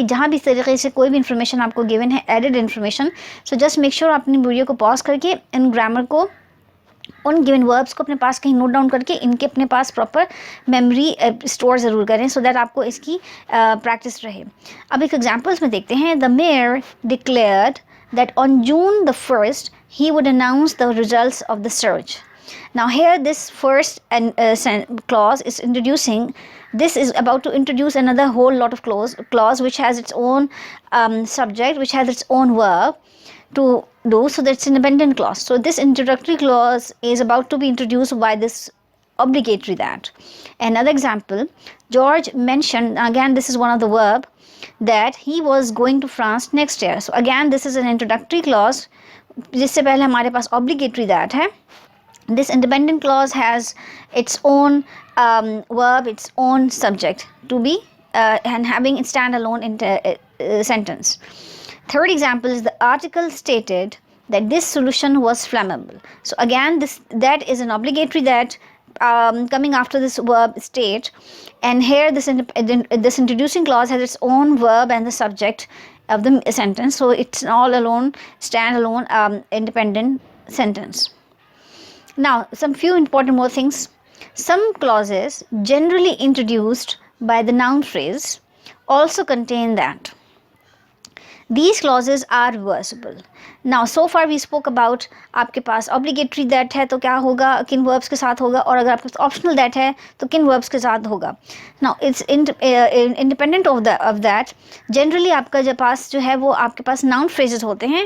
जहाँ भी इस तरीके से कोई भी इन्फॉर्मेशन आपको गिवन है, added information, so just make sure अपनी वीडियो को पॉज करके इन ग्रामर को, उन गिवन वर्ब्स को अपने पास कहीं नोट डाउन करके इनके अपने पास प्रॉपर मेमोरी स्टोर ज़रूर करें, सो दैट आपको इसकी प्रैक्टिस रहे। अब एक एग्जांपल्स में देखते हैं। The mayor declared that on June the 1st he would announce the results of the search. Now here this first clause is introducing, this is about to introduce another whole lot of clause which has its own subject, which has its own verb to do, so that's independent clause. So this introductory clause is about to be introduced by this obligatory that. Another example, George mentioned, again this is one of the verb, that he was going to France next year. So again this is an introductory clause, जिससे पहले हमारे पास obligatory that है. This independent clause has its own verb, its own subject to be and having it standalone sentence. Third example is the article stated that this solution was flammable. So again that is an obligatory that coming after this verb state, and here this introducing clause has its own verb and the subject of the sentence, so it's all alone standalone independent sentence. Now some few important more things. Some clauses generally introduced by the noun phrase also contain that. These clauses are reversible. Now so far we spoke about आपके पास obligatory that है तो क्या होगा, किन verbs के साथ होगा, और अगर आपके पास optional that है तो किन verbs के साथ होगा. Now it's independent of that. Generally आपका जो पास जो है वो आपके पास noun phrases होते हैं